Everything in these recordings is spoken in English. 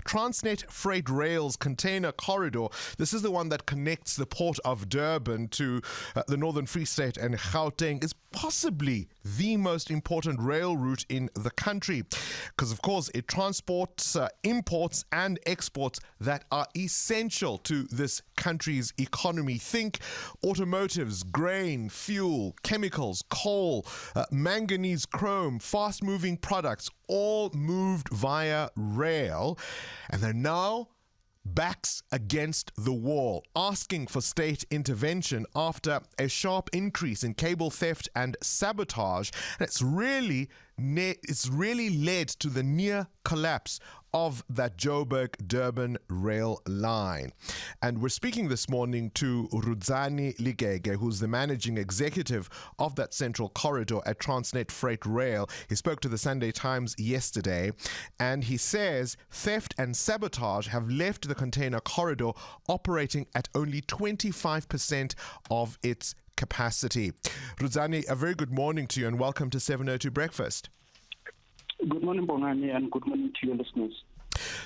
Transnet Freight Rail's container corridor. This is the one that connects the port of Durban to the Northern Free State and Gauteng. Is possibly the most important rail route in the country because, of course, it transports imports and exports that are essential to this country's economy. Think automotives, grain, fuel, chemicals, coal, manganese, chrome, fast-moving products, all moved via rail, and they're now backs against the wall, asking for state intervention after a sharp increase in cable theft and sabotage. And it's really led to the near collapse of that Joburg-Durban rail line. And we're speaking this morning to Rudzani Ligege, who's the managing executive of that central corridor at Transnet Freight Rail. He spoke to the Sunday Times yesterday, and he says theft and sabotage have left the container corridor operating at only 25% of its capacity. Rudzani, a very good morning to you and welcome to 702 Breakfast. Good morning, Bongani, and good morning to your listeners.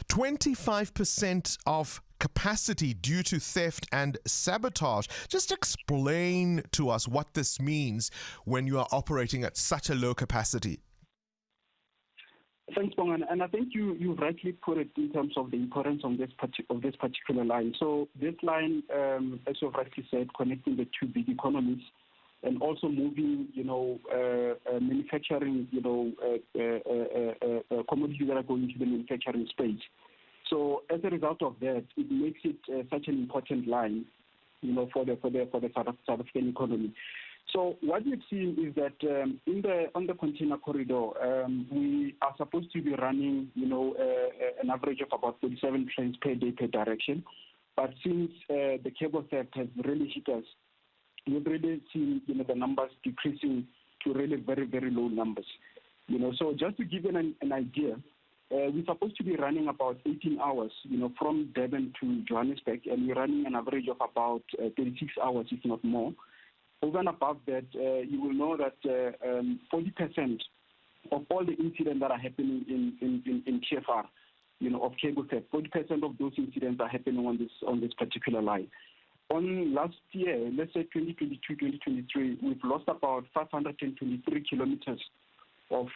25% of capacity due to theft and sabotage. Just explain to us what this means when you are operating at such a low capacity. Thanks, Bongani. And I think you rightly put it in terms of the importance of this particular line. So this line, as you've rightly said, connecting the two big economies, and also moving, manufacturing, commodities that are going into the manufacturing space. So as a result of that, it makes it such an important line, for the South African economy. So what we've seen is that on the container corridor, we are supposed to be running, an average of about 37 trains per day per direction. But since the cable theft has really hit us, we've really seen, the numbers decreasing to really very, very low numbers. So just to give you an idea, we're supposed to be running about 18 hours, from Durban to Johannesburg, and we're running an average of about 36 hours, if not more. Over and above that, you will know that 40% of all the incidents that are happening in TFR, of cable theft, 40% of those incidents are happening on this particular line. On last year, let's say 2022-2023, we've lost about 523 kilometers of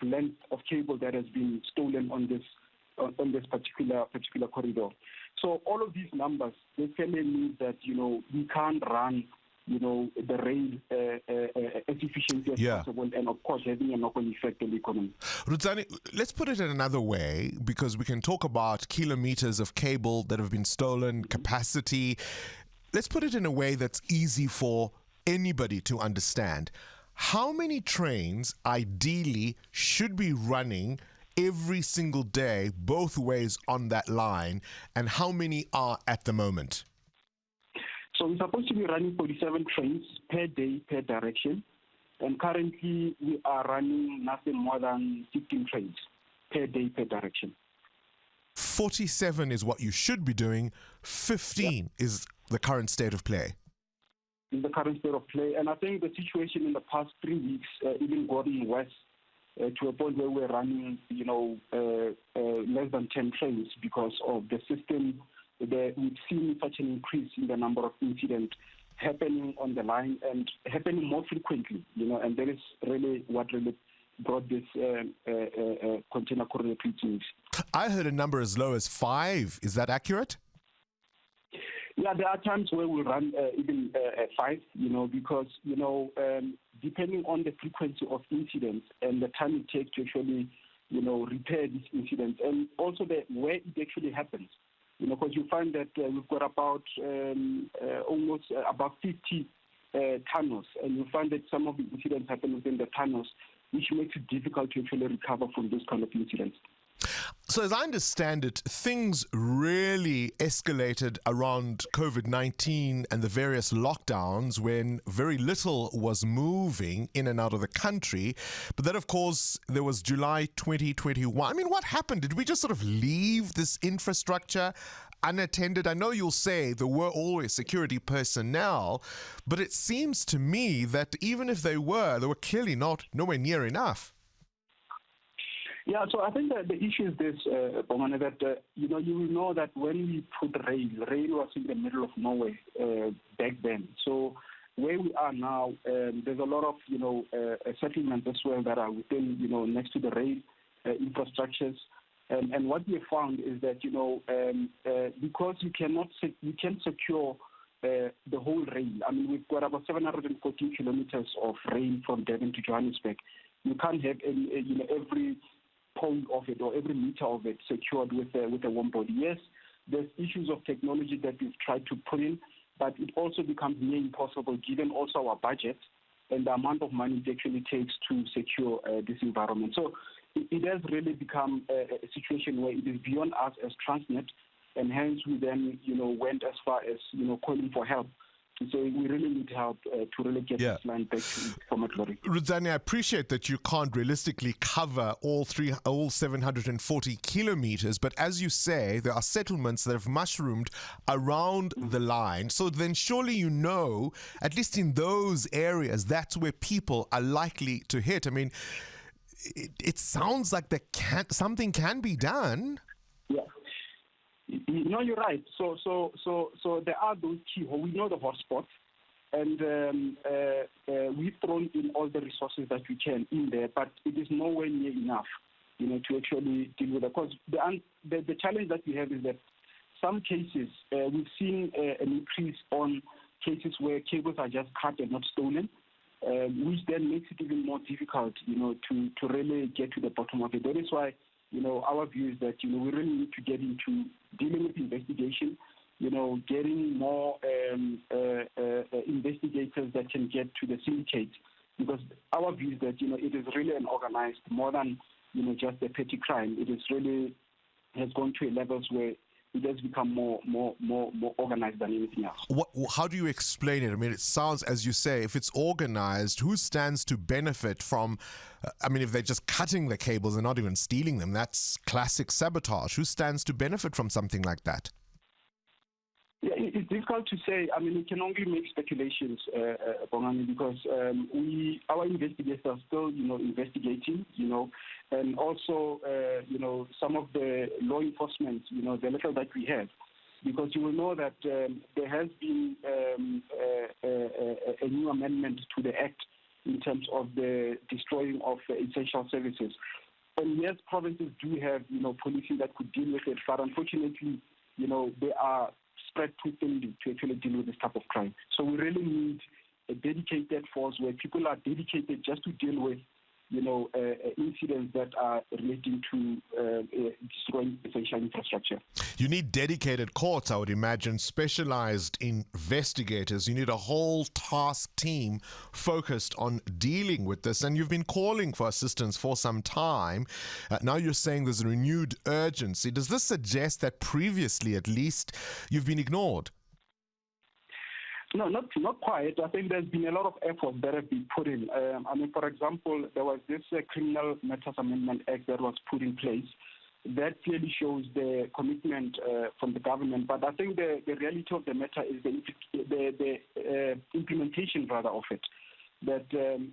length of cable that has been stolen on this particular corridor. So all of these numbers, they certainly mean that we can't run the rail as efficiently as possible, and of course having a knock-on effect on the economy. Rudzani, let's put it in another way, because we can talk about kilometers of cable that have been stolen, capacity. Let's put it in a way that's easy for anybody to understand. How many trains ideally should be running every single day, both ways on that line, and how many are at the moment? So we're supposed to be running 47 trains per day, per direction. And currently we are running nothing more than 15 trains per day, per direction. 47 is what you should be doing. 15 is the current state of play. In the current state of play. And I think the situation in the past 3 weeks even gotten worse to a point where we're running, less than 10 trains because of the system. We've seen such an increase in the number of incidents happening on the line and happening more frequently, and that is really what really brought this container corridor to its. I heard a number as low as 5. Is that accurate? Yeah, there are times where we run even at 5, because, depending on the frequency of incidents and the time it takes to actually, repair these incidents, and also where it actually happens. Because you find that we've got about almost about 50 tunnels, and you find that some of the incidents happen within the tunnels, which makes it difficult to actually recover from those kind of incidents. So as I understand it, things really escalated around COVID-19 and the various lockdowns when very little was moving in and out of the country. But then, of course, there was July 2021. I mean, what happened? Did we just sort of leave this infrastructure unattended? I know you'll say there were always security personnel, but it seems to me that even if they were clearly nowhere near enough. Yeah, so I think that the issue is this, Bongane, that you will know that when we put rail was in the middle of nowhere back then. So where we are now, there's a lot of settlements as well that are within next to the rail infrastructures. And what we have found is that because you can't secure the whole rail. I mean, we've got about 714 kilometers of rail from Durban to Johannesburg. You can't have every pole of it or every meter of it secured with a one body. Yes, there's issues of technology that we've tried to put in, but it also becomes near impossible given also our budget and the amount of money it actually takes to secure this environment. So it has really become a situation where it is beyond us as Transnet, and hence we then went as far as calling for help to say we really need help to really get this line back to former glory. Rudzani, I appreciate that you can't realistically cover all 740 kilometers, but as you say, there are settlements that have mushroomed around the line. So then surely at least in those areas, that's where people are likely to hit. I mean, it sounds like something can be done. Yeah. No, you're right. So there are those key. We know the hotspots, and we've thrown in all the resources that we can in there, but it is nowhere near enough, to actually deal with it. Because the challenge that we have is that some cases we've seen an increase on cases where cables are just cut and not stolen, which then makes it even more difficult, to really get to the bottom of it. That is why. Our view is that, we really need to get into dealing with investigation, getting more investigators that can get to the syndicate, because our view is that, it is really an organized, more than, just a petty crime. It is really has gone to levels where it has become more organized than anything else. How do you explain it? I mean, it sounds, as you say, if it's organized, who stands to benefit from, if they're just cutting the cables and not even stealing them, that's classic sabotage. Who stands to benefit from something like that? Yeah, it's difficult to say. I mean, we can only make speculations, Bongani, because our investigators are still, investigating, and also, some of the law enforcement, the little that we have, because you will know that there has been a new amendment to the Act in terms of the destroying of essential services. And yes, provinces do have, policing that could deal with it, but unfortunately, they are spread too thinly to actually deal with this type of crime. So we really need a dedicated force where people are dedicated just to deal with, incidents that are relating to destroying essential infrastructure. You need dedicated courts, I would imagine, specialized investigators. You need a whole task team focused on dealing with this. And you've been calling for assistance for some time. Now you're saying there's a renewed urgency. Does this suggest that previously, at least, you've been ignored? No, not quite. I think there's been a lot of effort that have been put in. For example, there was this Criminal Matters Amendment Act that was put in place. That clearly shows the commitment from the government. But I think the reality of the matter is the implementation, rather, of it. That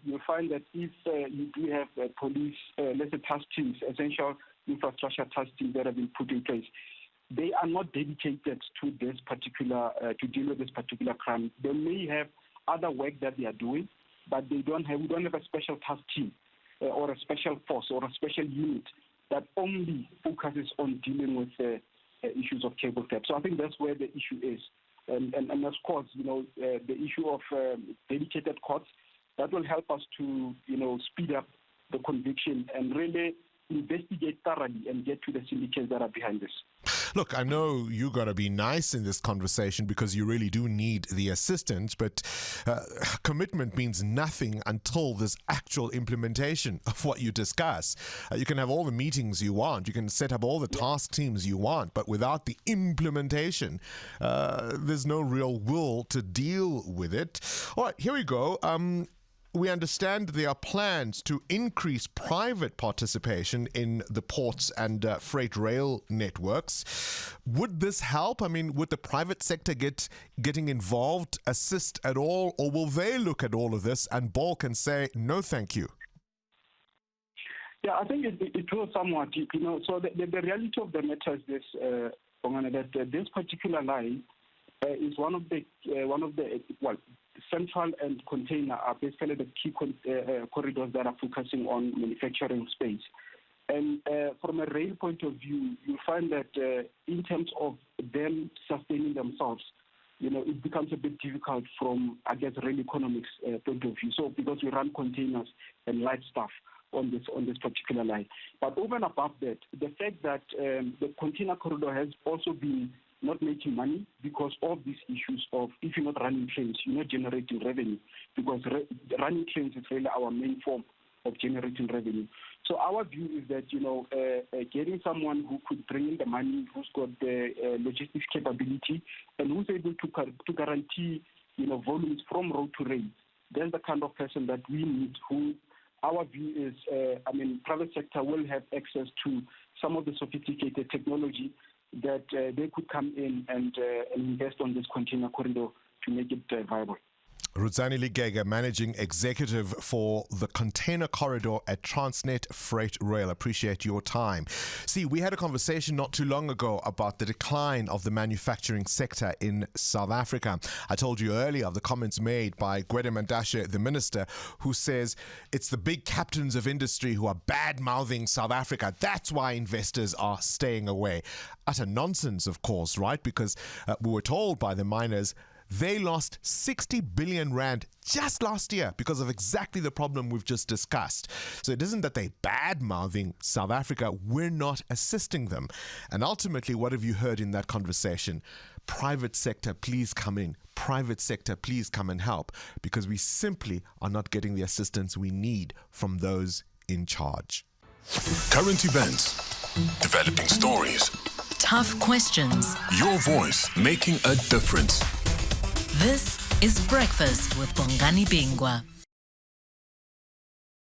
you'll find that if you do have police, let's say task teams, essential infrastructure task teams that have been put in place, they are not dedicated to this particular to deal with this particular crime. They may have other work that they are doing, but we don't have a special task team or a special force or a special unit that only focuses on dealing with issues of cable theft. So I think that's where the issue is, and of course, the issue of dedicated courts that will help us to speed up the conviction and really investigate thoroughly and get to the syndicates that are behind this. Look, I know you got to be nice in this conversation because you really do need the assistance, but commitment means nothing until there's actual implementation of what you discuss. You can have all the meetings you want, you can set up all the task teams you want, but without the implementation, there's no real will to deal with it. All right, here we go. We understand there are plans to increase private participation in the ports and freight rail networks. Would this help? I mean, would the private sector getting involved assist at all, or will they look at all of this and balk and say, no, thank you? Yeah, I think it will somewhat, So the reality of the matter is this, Bongani, that this particular line is one of the central and container are basically the key corridors that are focusing on manufacturing space. And from a rail point of view, you find that in terms of them sustaining themselves, it becomes a bit difficult from, I guess, rail economics point of view. So because we run containers and light stuff on this particular line. But over and above that, the fact that the container corridor has also been not making money because of these issues of if you're not running trains, you're not generating revenue, because running trains is really our main form of generating revenue. So our view is that, getting someone who could bring in the money, who's got the logistics capability, and who's able to guarantee, volumes from road to rail, that's the kind of person that we need, who our view is, private sector will have access to some of the sophisticated technology that they could come in and invest on this container corridor to make it viable. Rudzani Ligega, Managing Executive for the Container Corridor at Transnet Freight Rail. Appreciate your time. See, we had a conversation not too long ago about the decline of the manufacturing sector in South Africa. I told you earlier of the comments made by Gwede Mantashe, the minister, who says it's the big captains of industry who are bad-mouthing South Africa. That's why investors are staying away. Utter nonsense, of course, right? Because we were told by the miners they lost 60 billion rand just last year because of exactly the problem we've just discussed. So it isn't that they're bad-mouthing South Africa, we're not assisting them. And ultimately, what have you heard in that conversation? Private sector, please come in. Private sector, please come and help, because we simply are not getting the assistance we need from those in charge. Current events, developing stories, tough questions. Your voice making a difference. This is Breakfast with Bongani Bingwa.